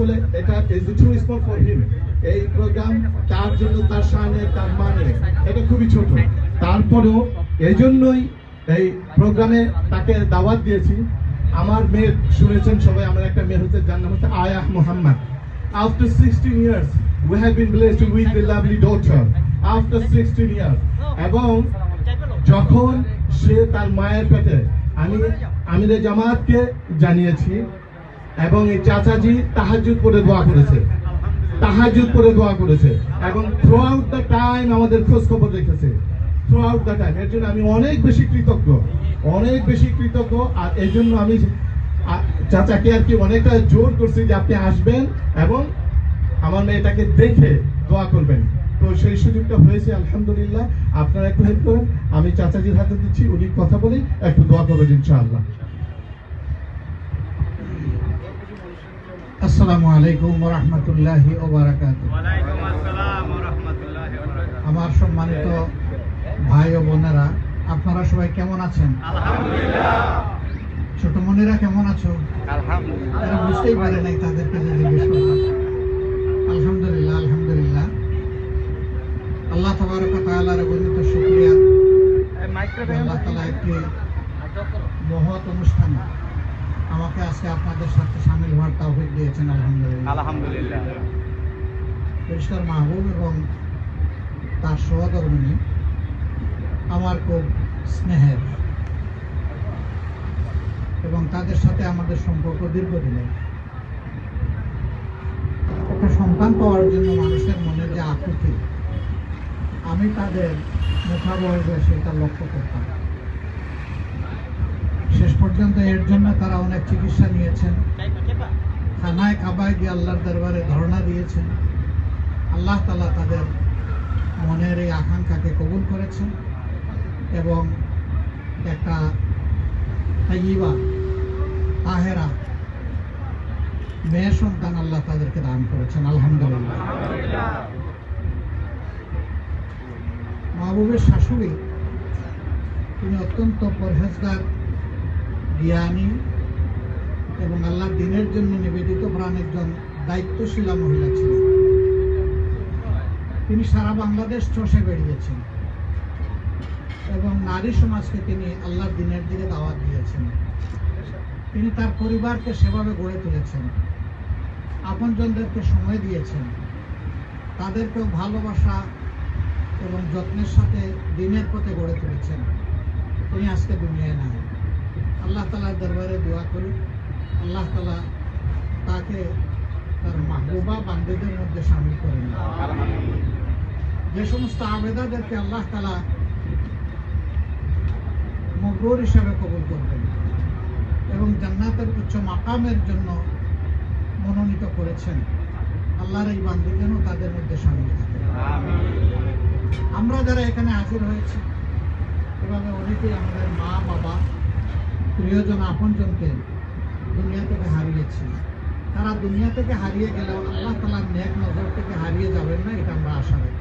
আসলে এটা is too small for him. এই প্রোগ্রাম তার জন্য, তার শানে, তার মানে এটা খুবই ছোট। তারপরেও এই জন্যই এই প্রোগ্রামে তাকে দাওয়াত দিয়েছি। আমার মেয়ে শুনেছেন সবাই, আমার একটা মেয়ে হচ্ছে, যার নাম হচ্ছে আয়াহ Mohammad. After 16 years we have been blessed with a lovely daughter. After 16 years, এবং যখন সে তার মায়ের পেটে, আমি আমিরে জামাতকে জানিয়েছি, এবং এই চাচাজি তাহাজ্জুদ পড়ে দোয়া করেছে, তাহাজ্জুদ পড়ে দোয়া করেছে, এবং থ্রু আউট দ্য টাইম আমাদের খোঁজ খবর রেখেছে, থ্রু আউট দ্য টাইম। এর জন্য আমি অনেক বেশি কৃতজ্ঞ, অনেক বেশি কৃতজ্ঞ। আর এই জন্য আমি চাচাকে আর কি অনেকটা জোর করছি যে আপনি আসবেন এবং আমার মেয়েটাকে দেখে দোয়া করবেন। তো সেই সুযোগটা হয়েছে আলহামদুলিল্লাহ। আপনারা একটু হেল্প করেন, আমি চাচাজির হাতে দিচ্ছি, উনি কথা বলে একটু দোয়া করবেন ইনশাআল্লাহ। আসসালামু আলাইকুম ওয়া রাহমাতুল্লাহি ওয়া বারাকাতুহু। ওয়ালাইকুম আসসালাম ওয়া রাহমাতুল্লাহি ওয়া বারাকাতুহু। আমার সম্মানিত ভাই ও বোনেরা, আপনারা সবাই কেমন আছেন? আলহামদুলিল্লাহ। ছোট মনেরা কেমন আছো? আলহামদুলিল্লাহ। তারা বুঝতেই পারে নাই, তাদেরকে যে জিজ্ঞেস করলাম। আলহামদুলিল্লাহ, আলহামদুলিল্লাহ। আল্লাহ তাবারক ওয়া তাআলার অগণিত শুকরিয়া। আল্লাহ তাআলা একটি মহৎ অনুষ্ঠান আমাকে আজকে আপনাদের সাথে শামিল হওয়ার তৌফিক দিয়েছেন। আলহামদুলিল্লাহ, আলহামদুলিল্লাহ। পরিষ্কার মাহবুব এবং তার সহধর্মিণী আমার খুব স্নেহের, এবং তাদের সাথে আমাদের সম্পর্ক দীর্ঘদিনের। একটা সন্তান পাওয়ার জন্য মানুষের মনে যে আকুতি, আমি তাদের মুখাবয়বে সেটা লক্ষ্য করতাম। শেষ পর্যন্ত এর জন্য তারা অনেক চিকিৎসা নিয়েছেন, খানায় কাবায় গিয়ে আল্লাহর দরবারে ধর্ণা দিয়েছেন। আল্লাহ তাআলা তাদের মনের এই আকাঙ্ক্ষাকে কবুল করেছেন এবং একটা তাইয়্যিবা তাহেরা মেয়ে সন্তান আল্লাহ তাদেরকে দান করেছেন। আলহামদুলিল্লাহ। মাহবুবের শাশুড়ি, তিনি অত্যন্ত পরহেজগার, জ্ঞানী এবং আল্লাহর দ্বীনের জন্য নিবেদিত প্রাণ একজন দায়িত্বশীলা মহিলা ছিলেন। তিনি সারা বাংলাদেশ চষে বেরিয়েছেন এবং নারী সমাজকে তিনি আল্লাহর দ্বীনের দিকে দাওয়াত দিয়েছেন। তিনি তার পরিবারকে সেভাবে গড়ে তুলেছেন, আপনজনদেরকে সময় দিয়েছেন, তাদেরকেও ভালোবাসা এবং যত্নের সাথে দ্বীনের পথে গড়ে তুলেছেন। তিনি আজকে দুনিয়ায় নাই। আল্লাহ তাআলার দরবারে দোয়া করি, আল্লাহ তাআলা তাকে তার মাহবুবা বান্দাদের মধ্যে শামিল করেন। যে সমস্ত আবেদাদেরকে আল্লাহ তাআলা মবরুর হিসাবে কবুল করবেন এবং জান্নাতের উচ্চ মাকামের জন্য মনোনীত করেছেন, আল্লাহর এই বান্দী যেন তাদের মধ্যে শামিল থাকে। আমরা যারা এখানে হাজির হয়েছি, এভাবে অনেকেই আমাদের মা বাবা, প্রিয়জন, আপনজনকে দুনিয়া থেকে হারিয়েছি। তারা দুনিয়া থেকে হারিয়ে গেলেও আল্লাহ তাআলার নেক নজর থেকে হারিয়ে যাবেন না, এটা আমরা আশা রাখি।